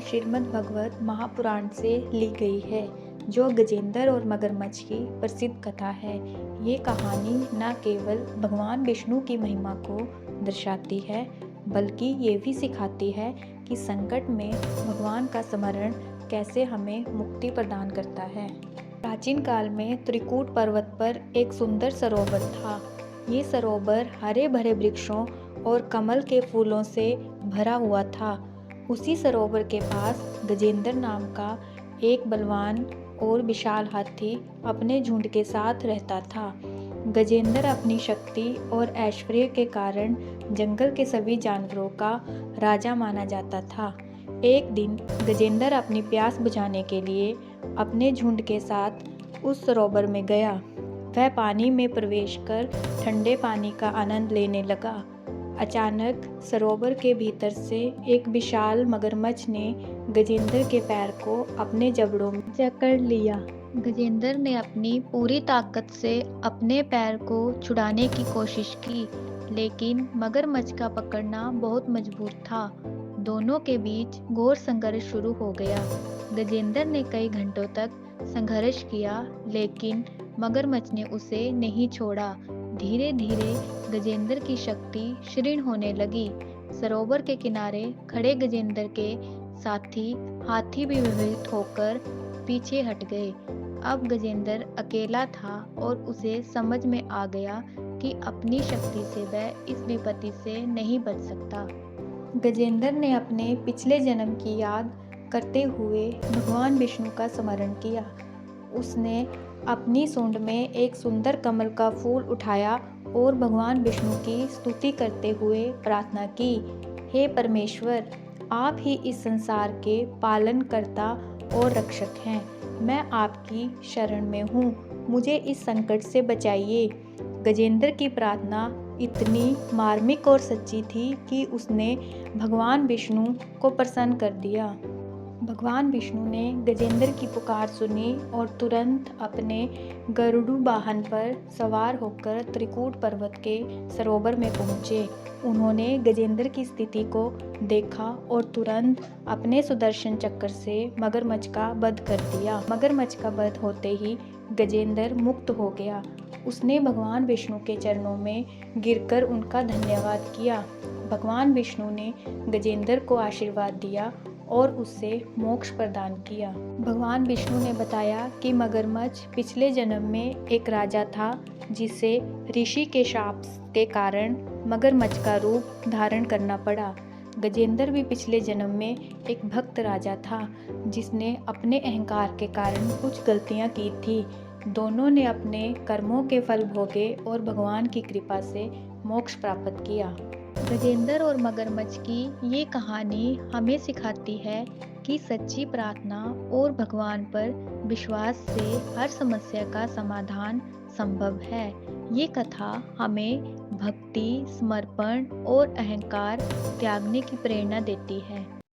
श्रीमद् भगवत महापुराण से ली गई है, जो गजेंद्र और मगरमच्छ की प्रसिद्ध कथा है। ये कहानी न केवल भगवान विष्णु की महिमा को दर्शाती है, बल्कि ये भी सिखाती है कि संकट में भगवान का स्मरण कैसे हमें मुक्ति प्रदान करता है। प्राचीन काल में त्रिकूट पर्वत पर एक सुंदर सरोवर था। ये सरोवर हरे भरे वृक्षों और कमल के फूलों से भरा हुआ था। उसी सरोवर के पास गजेंद्र नाम का एक बलवान और विशाल हाथी अपने झुंड के साथ रहता था। गजेंद्र अपनी शक्ति और ऐश्वर्य के कारण जंगल के सभी जानवरों का राजा माना जाता था। एक दिन गजेंद्र अपनी प्यास बुझाने के लिए अपने झुंड के साथ उस सरोवर में गया। वह पानी में प्रवेश कर ठंडे पानी का आनंद लेने लगा। अचानक सरोवर के भीतर से एक विशाल मगरमच्छ ने गजेंद्र के पैर को अपने जबड़ों में जकड़ लिया। गजेंद्र ने अपनी पूरी ताकत से अपने पैर को छुड़ाने की कोशिश की, लेकिन मगरमच्छ का पकड़ना बहुत मजबूत था। दोनों के बीच घोर संघर्ष शुरू हो गया। गजेंद्र ने कई घंटों तक संघर्ष किया, लेकिन मगरमच्छ ने उसे नहीं छोड़ा। धीरे धीरे गजेंद्र की शक्ति क्षीण होने लगी। सरोवर के किनारे खड़े गजेंद्र के साथी हाथी भी भयभीत होकर पीछे हट गए। अब गजेंद्र अकेला था और उसे समझ में आ गया कि अपनी शक्ति से वह इस विपत्ति से नहीं बच सकता। गजेंद्र ने अपने पिछले जन्म की याद करते हुए भगवान विष्णु का स्मरण किया। उसने अपनी सूंड में एक सुंदर कमल का फूल उठाया और भगवान विष्णु की स्तुति करते हुए प्रार्थना की, हे परमेश्वर, आप ही इस संसार के पालनकर्ता और रक्षक हैं। मैं आपकी शरण में हूँ, मुझे इस संकट से बचाइए। गजेंद्र की प्रार्थना इतनी मार्मिक और सच्ची थी कि उसने भगवान विष्णु को प्रसन्न कर दिया। भगवान विष्णु ने गजेंद्र की पुकार सुनी और तुरंत अपने गरुड़ वाहन पर सवार होकर त्रिकूट पर्वत के सरोवर में पहुँचे। उन्होंने गजेंद्र की स्थिति को देखा और तुरंत अपने सुदर्शन चक्र से मगरमच्छ का वध कर दिया। मगरमच्छ का वध होते ही गजेंद्र मुक्त हो गया। उसने भगवान विष्णु के चरणों में गिरकर उनका धन्यवाद किया। भगवान विष्णु ने गजेंद्र को आशीर्वाद दिया और उससे मोक्ष प्रदान किया। भगवान विष्णु ने बताया कि मगरमच्छ पिछले जन्म में एक राजा था, जिसे ऋषि के शाप के कारण मगरमच्छ का रूप धारण करना पड़ा। गजेंद्र भी पिछले जन्म में एक भक्त राजा था, जिसने अपने अहंकार के कारण कुछ गलतियां की थी। दोनों ने अपने कर्मों के फल भोगे और भगवान की कृपा से मोक्ष प्राप्त किया। गजेंद्र और मगरमच्छ की ये कहानी हमें सिखाती है कि सच्ची प्रार्थना और भगवान पर विश्वास से हर समस्या का समाधान संभव है। ये कथा हमें भक्ति, समर्पण और अहंकार त्यागने की प्रेरणा देती है।